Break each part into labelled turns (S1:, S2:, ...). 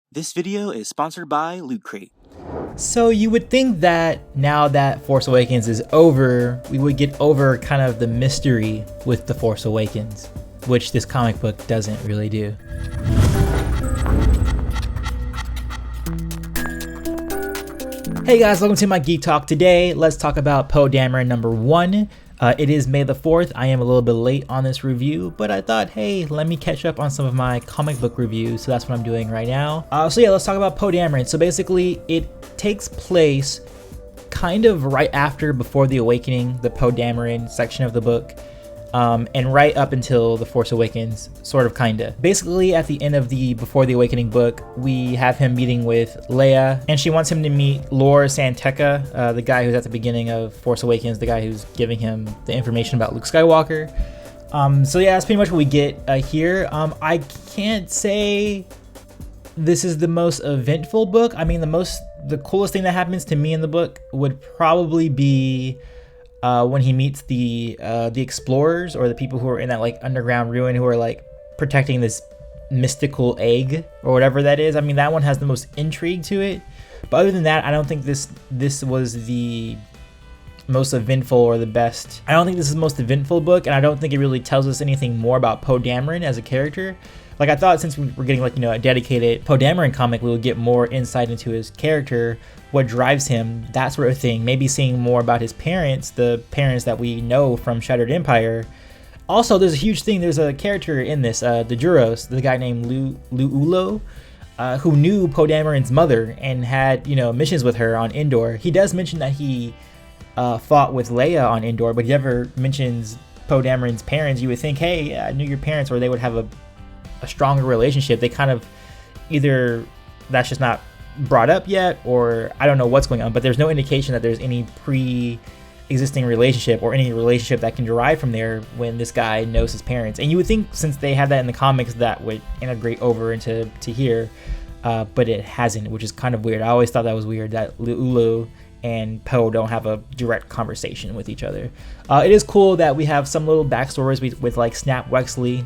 S1: This video is sponsored by Loot Crate.
S2: So you would think that now that Force Awakens is over, we would get over kind of the mystery with The Force Awakens, which this comic book doesn't really do. Hey guys, welcome to my Geek Talk. Today, let's talk about Poe Dameron #1. It is May the 4th. I am a little bit late on this review, but I thought, hey, let me catch up on some of my comic book reviews, so that's what I'm doing right now. So yeah, let's talk about Poe Dameron. So basically, it takes place kind of right after Before the Awakening, the Poe Dameron section of the book, and right up until The Force Awakens, sort of, kinda. Basically, at the end of the Before the Awakening book, we have him meeting with Leia, and she wants him to meet Lor San Tekka, the guy who's at the beginning of Force Awakens, the guy who's giving him the information about Luke Skywalker. So yeah, that's pretty much what we get here. I can't say this is the most eventful book. I mean, the coolest thing that happens to me in the book would probably be when he meets the explorers, or the people who are in that like underground ruin who are like protecting this mystical egg or whatever that is. I mean, that one has the most intrigue to it. But other than that, I don't think this was the most eventful or the best. I don't think this is the most eventful book, and I don't think it really tells us anything more about Poe Dameron as a character. Like, I thought since we were getting like, a dedicated Poe Dameron comic, we would get more insight into his character, what drives him, that sort of thing. Maybe seeing more about his parents, the parents that we know from Shattered Empire. Also, there's a huge thing. There's a character in this, the Juros, the guy named Luulo, who knew Poe Dameron's mother and had, missions with her on Endor. He does mention that he fought with Leia on Endor, but he never mentions Poe Dameron's parents. You would think, hey, I knew your parents, or they would have a stronger relationship. They kind of, either that's just not brought up yet, or I don't know what's going on, but there's no indication that there's any pre-existing relationship or any relationship that can derive from there when this guy knows his parents. And you would think, since they had that in the comics, that would integrate over into here, but it hasn't, which is kind of weird. I always thought that was weird, that Luulo and Poe don't have a direct conversation with each other. It is cool that we have some little backstories with like Snap Wexley,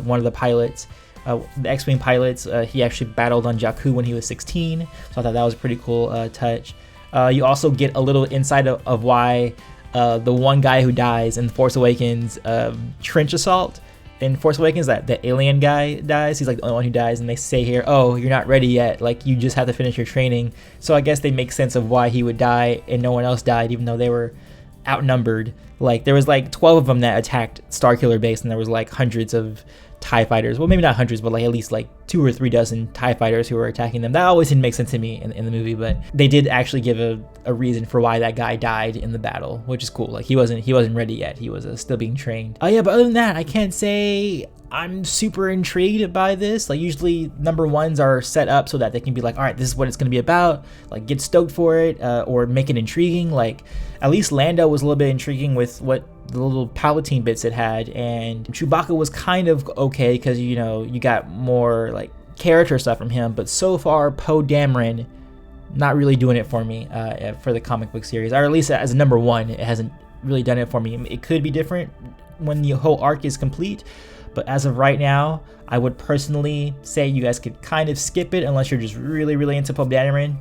S2: one of the pilots, the X-Wing pilots. He actually battled on Jakku when he was 16, so I thought that was a pretty cool touch. You also get a little insight of why the one guy who dies in Force Awakens, trench assault in Force Awakens, that the alien guy dies. He's like the only one who dies, and they say here, oh, you're not ready yet, like you just have to finish your training. So I guess they make sense of why he would die and no one else died, even though they were outnumbered. Like, there was like 12 of them that attacked Starkiller Base, and there was like hundreds of TIE fighters. Well, maybe not hundreds, but like at least like 2 or 3 dozen TIE fighters who were attacking them. That always didn't make sense to me in the movie, but they did actually give a reason for why that guy died in the battle, which is cool. Like, he wasn't ready yet. He was still being trained. Yeah, but other than that, I can't say I'm super intrigued by this. Like, usually #1s are set up so that they can be like, all right, this is what it's going to be about, like get stoked for it, or make it intriguing. Like, at least Lando was a little bit intriguing with what the little Palpatine bits it had, and Chewbacca was kind of okay because you got more like character stuff from him. But so far, Poe Dameron not really doing it for me for the comic book series, or at least as a #1, it hasn't really done it for me. It could be different when the whole arc is complete, but as of right now, I would personally say you guys could kind of skip it unless you're just really, really into Poe Dameron.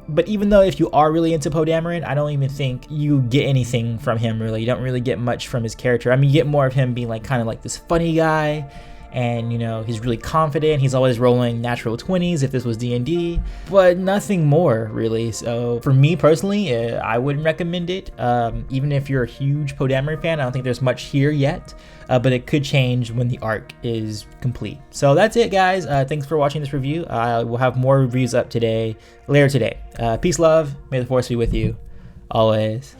S2: But even though if you are really into Poe Dameron, I don't even think you get anything from him, really. You don't really get much from his character. I mean, you get more of him being like kind of like this funny guy, and he's really confident. He's always rolling natural 20s if this was D&D, but nothing more really. So for me personally, I wouldn't recommend it. Even if you're a huge Poe Dameron fan, I don't think there's much here yet, but it could change when the arc is complete. So that's it, guys. Thanks for watching this review. I will have more reviews up later today. Peace, love. May the Force be with you always.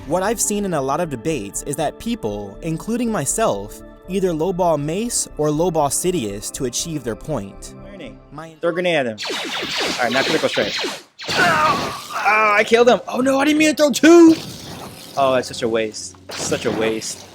S1: What I've seen in a lot of debates is that people, including myself, either lowball Mace or lowball Sidious to achieve their point.
S2: Throw a grenade at him. Alright, now critical strike. Oh, I killed him. Oh no, I didn't mean to throw 2! Oh, that's such a waste. Such a waste.